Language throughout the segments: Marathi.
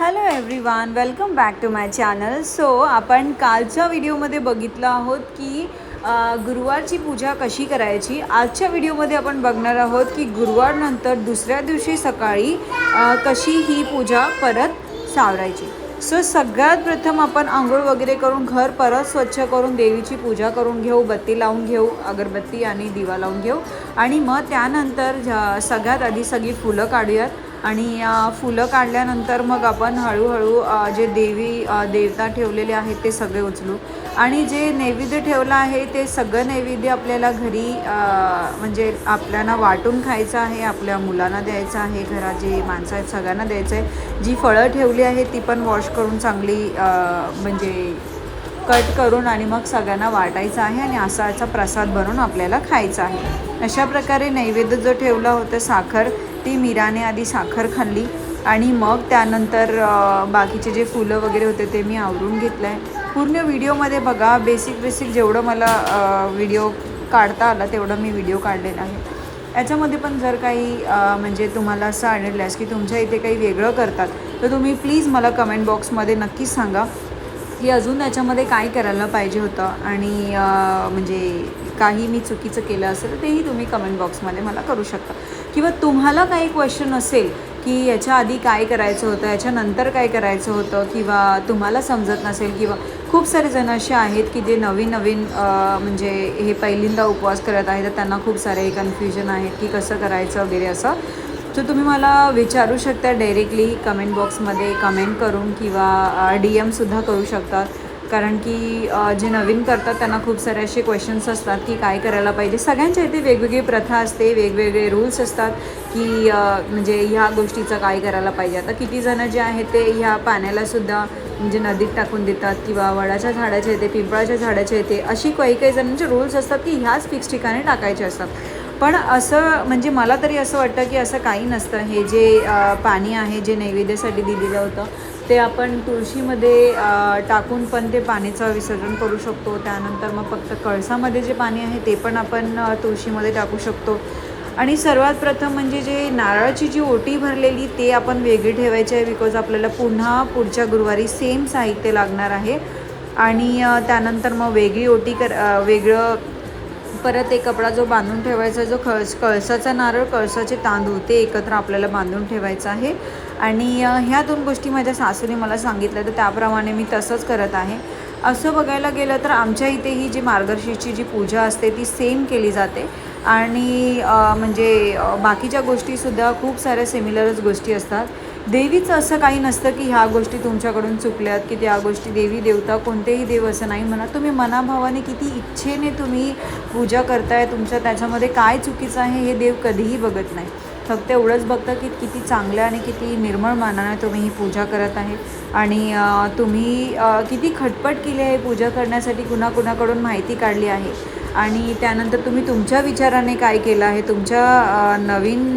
Hello everyone, welcome back to my channel. So आपण कालच्या व्हिडिओमध्ये बघितलं आहोत की गुरुवारची पूजा कशी करायची. आजच्या व्हिडिओमध्ये आपण बघणार आहोत की गुरुवारनंतर दुसऱ्या दिवशी सकाळी कशी ही पूजा परत सावरायची. सो सगळ्यात प्रथम आपण आंघोळ वगैरे करून घर परत स्वच्छ करून देवीची पूजा करून घेऊ, बत्ती लावून घेऊ, अगरबत्ती आणि दिवा लावून घेऊ आणि मग त्यानंतर सगळ्यात आधी सगळी फुलं काढूयात आणि फुलं काढल्यानंतर मग आपण हळूहळू जे देवता ठेवलेले आहेत ते सगळे उचलू आणि जे नैवेद्य ठेवलं आहे ते सगळं नैवेद्य आपल्याला घरी म्हणजे आपल्याला वाटून खायचं आहे, आपल्या मुलांना द्यायचं आहे, घरात जे माणसं आहेत सगळ्यांना द्यायचं आहे. जी फळं ठेवली आहे ती पण वॉश करून चांगली म्हणजे कट करून आणि मग सगळ्यांना वाटायचं आहे आणि असा प्रसाद बनवून आपल्याला खायचा आहे. अशा प्रकारे नैवेद्य जो ठेवला होता साखर, ती मीराने आधी साखर खाल्ली आणि मग त्यानंतर बाकीचे जे फुलं वगैरे होते ते मी आवरून घेतलं आहे. पूर्ण व्हिडिओमध्ये बघा, बेसिक जेवढं मला व्हिडिओ काढता आला तेवढं मी व्हिडिओ काढलेला आहे. याच्यामध्ये पण जर काही म्हणजे तुम्हाला असं आढळल्यास की तुमच्या इथे काही वेगळं करतात तर तुम्ही प्लीज मला कमेंट बॉक्समध्ये नक्कीच सांगा की अजून त्याच्यामध्ये काय करायला पाहिजे होतं आणि म्हणजे काही मी चुकीचं केलं असेल तर तेही तुम्ही कमेंट बॉक्समध्ये मला करू शकता. किंवा तुम्हाला काही क्वेश्चन असेल की याच्या आधी काय करायचं होतं, याच्यानंतर काय करायचं होतं, किंवा तुम्हाला समजत नसेल, किंवा खूप सारे जण असे आहेत की जे नवीन म्हणजे हे पहिल्यांदा उपवास करत आहेत तर त्यांना खूप सारे कन्फ्युजन आहेत की कसं करायचं वगैरे असं. तर तुम्ही मला विचारू शकता डायरेक्टली कमेंट बॉक्समध्ये कमेंट करून किंवा DM सुद्धा करू शकतात. कारण की जे नवीन करतात त्यांना खूप सारे असे क्वेश्चन्स असतात की काय करायला पाहिजे. सगळ्यांच्या इथे वेगवेगळी प्रथा असते, वेगवेगळे रूल्स असतात की म्हणजे ह्या गोष्टीचं काय करायला पाहिजे. आता किती जणं जे आहेत ते ह्या पाण्यालासुद्धा म्हणजे नदीत टाकून देतात किंवा वडाच्या झाडाच्या येते, पिंपळाच्या झाडाच्या येते, अशी काही जणांचे रूल्स असतात की ह्याच फिक्स ठिकाणी टाकायचे असतात. पण असं म्हणजे मला तरी असं वाटतं की असं काही नसतं. हे जे पाणी आहे जे नैवेद्यासाठी दिलेलं होतं ते आपण तुळशीमध्ये टाकून पण ते पाणीचं विसर्जन करू शकतो. त्यानंतर मग फक्त कळसामध्ये जे पाणी आहे ते पण आपण तुळशीमध्ये टाकू शकतो. आणि सर्वात प्रथम म्हणजे जे नारळाची जी ओटी भरलेली ते आपण वेगळी ठेवायची आहे, बिकॉज आपल्याला पुन्हा पुढच्या गुरुवारी सेम साहित्य लागणार आहे. आणि त्यानंतर मग वेगळी ओटी वेगळं परत एक कपडा जो बांधून ठेवायचा, जो कळसाचा नारळ, कळसाचे तांदूळ ते एकत्र आपल्याला बांधून ठेवायचं आहे. आणि ह्या दोन गोष्टी माझ्या सासूने मला सांगितल्या तर त्याप्रमाणे मी तसंच करत आहे. असं बघायला गेलं तर आमच्या इथेही जी मार्गशीर्षची जी पूजा असते ती सेम केली जाते आणि म्हणजे बाकीच्या गोष्टीसुद्धा खूप साऱ्या सिमिलरच गोष्टी असतात. देवीचं असं काही नसतं की ह्या गोष्टी तुमच्याकडून चुकल्यात की त्या गोष्टी. देवी देवता कोणतेही देव असं नाही म्हणा. तुम्ही मनाभावाने किती इच्छेने तुम्ही पूजा करताय, तुमच्या त्याच्यामध्ये काय चुकीचं आहे हे देव कधीही बघत नाही. फक्त एवढंच बघतं की किती चांगलं आणि किती निर्मळ मनाने तुम्ही ही पूजा करत आहे आणि तुम्ही किती खटपट केली आहे पूजा करण्यासाठी, कुणाकुणाकडून माहिती काढली आहे आणि त्यानंतर तुम्ही तुमच्या विचाराने काय केलं आहे. तुमच्या नवीन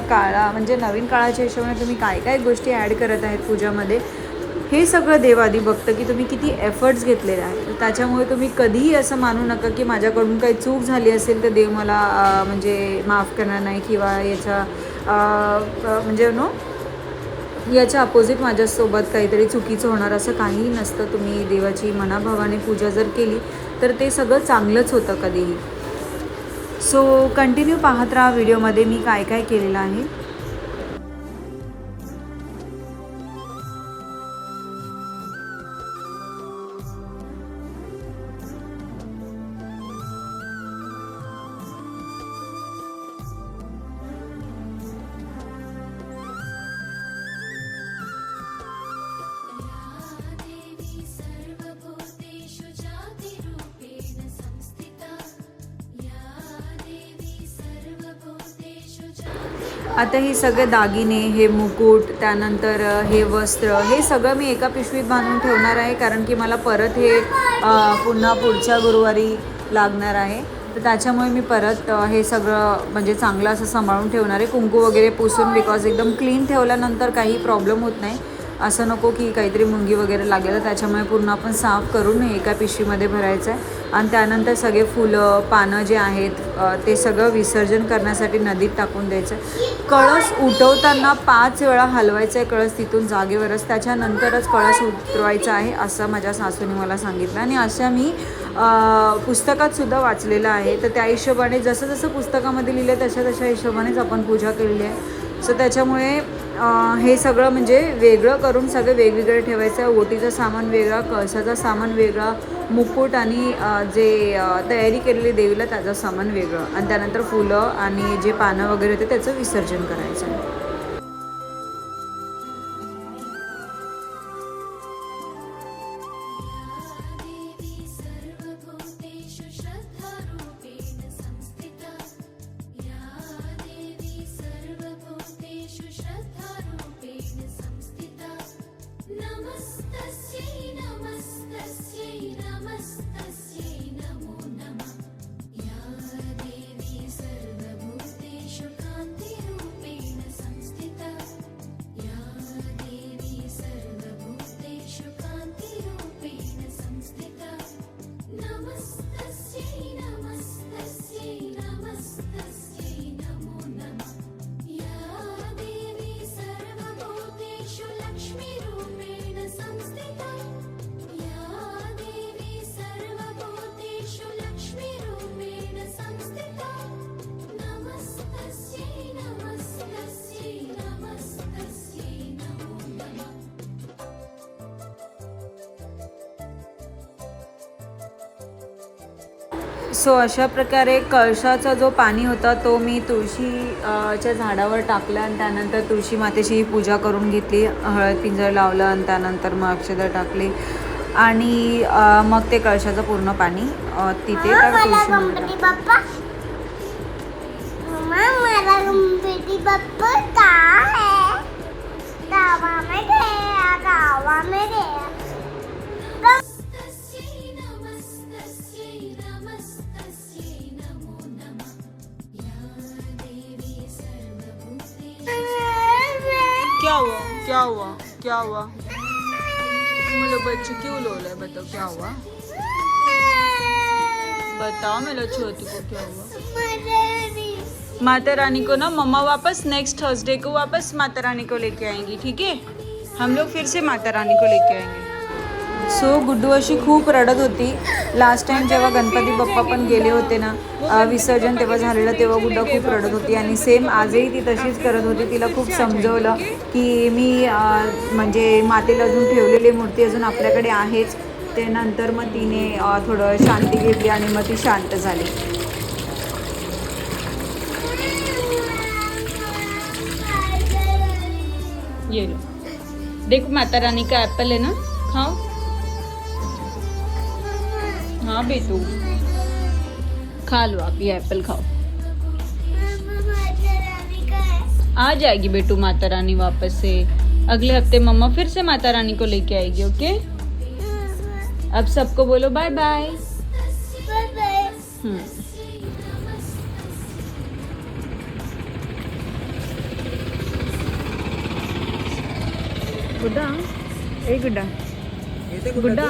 काळाच्या हिशोबाने तुम्ही काय काय गोष्टी ॲड करत आहेत पूजामध्ये, हे सगळं देव आधी बघतं की तुम्ही किती एफर्ट्स घेतलेले आहेत. त्याच्यामुळे तुम्ही कधीही असं मानू नका की माझ्याकडून काही चूक झाली असेल तर देव मला म्हणजे माफ करणार नाही किंवा याच्या म्हणजे याच्या अपोजिट माझ्यासोबत काहीतरी चुकीचं होणार, असं काहीही नसतं. तुम्ही देवाची मनाभावाने पूजा जर केली तर ते सगळं चांगलंच होतं कधीही. सो कंटिन्यू पाहत राहा व्हिडिओमध्ये मी काय काय केलेलं आहे. आता हे सगळे दागिने, हे मुकुट, त्यानंतर हे वस्त्र, हे सगळं मी एका पिशवीत बांधून ठेवणार आहे कारण की मला परत हे पुन्हा पुढच्या गुरुवारी लागणार आहे. तर त्याच्यामुळे मी परत हे सगळं म्हणजे चांगलं असं सांभाळून ठेवणार आहे, कुंकू वगैरे पुसून, बिकॉज एकदम क्लीन ठेवल्यानंतर काही प्रॉब्लेम होत नाही. असं नको की काहीतरी मुंगी वगैरे लागेल, त्याच्यामुळे पूर्ण आपण साफ करून एका पिशवीमध्ये भरायचं आहे आणि त्यानंतर सगळे फुलं पानं जे आहेत ते सगळं विसर्जन करण्यासाठी नदीत टाकून द्यायचं. कळस उठवताना 5 वेळा हलवायचं आहे कळस तिथून जागेवरच, त्याच्यानंतरच कळस उतरवायचा आहे असं माझ्या सासूने मला सांगितलं. आणि अशा मी पुस्तकातसुद्धा वाचलेलं आहे. तर त्या हिशोबाने जसं जसं पुस्तकामध्ये लिहिलं तशा तशा हिशोबानेच आपण पूजा केलेली आहे. सो त्याच्यामुळे हे सगळं म्हणजे वेगळं करून सगळं वेगवेगळं ठेवायचं आहे. ओटीचं सामान वेगळा, कळसाचं सामान वेगळा, मुकुट आणि जे तयारी केलेली देवीला त्याचं सामान वेगळं, आणि त्यानंतर फुलं आणि जे पानं वगैरे होते त्याचं विसर्जन करायचं आहे. सो अशा प्रकारे कळशाचा जो पाणी होता तो मी तुळशीच्या झाडावर टाकला आणि त्यानंतर तुळशी मातेची पूजा करून घेतली, हळद पिंजर लावलं आणि त्यानंतर मग अक्षता टाकली आणि मग ते कळशाचं पूर्ण पाणी तिथे त्या तुळशीमध्ये टाकलं. क्या हुआ क्या हुआ क्या हुआ? मेरे बच्चे क्यों लो रहे? बताओ क्या हुआ, बताओ मेरे छोटू को क्या हुआ? माता रानी को ना मम्मा वापस नेक्स्ट थर्सडे को वापस माता रानी को लेके आएंगी, ठीक है? हम लोग फिर से माता रानी को लेके आएंगे. सो गुड्डू अशी खूप रडत होती. लास्ट टाइम जेव्हा गणपती बाप्पा पण गेले होते ना विसर्जन तेव्हा झालेलं, तेव्हा गुड्डा खूप रडत होती आणि सेम आजही ती तशीच करत होती. तिला खूप समजवलं की मी म्हणजे मातेला अजून ठेवलेली मूर्ती अजून आपल्याकडे आहेच. ते नंतर मग तिने थोडं शांती घेतली आणि मग ती शांत झाली. ये लो, देखो माता रानी का एप्पल है ना, खाओ. हाँ बेटू खा लो, आप ये एप्पल खाओ. आ जाएगी बेटू माता रानी वापस से. अगले हफ्ते मम्मा फिर से माता रानी को लेके आएगी. ओके, अब सबको बोलो बाय बाय. गुड्डा, ए गुड्डा, गुड्डा.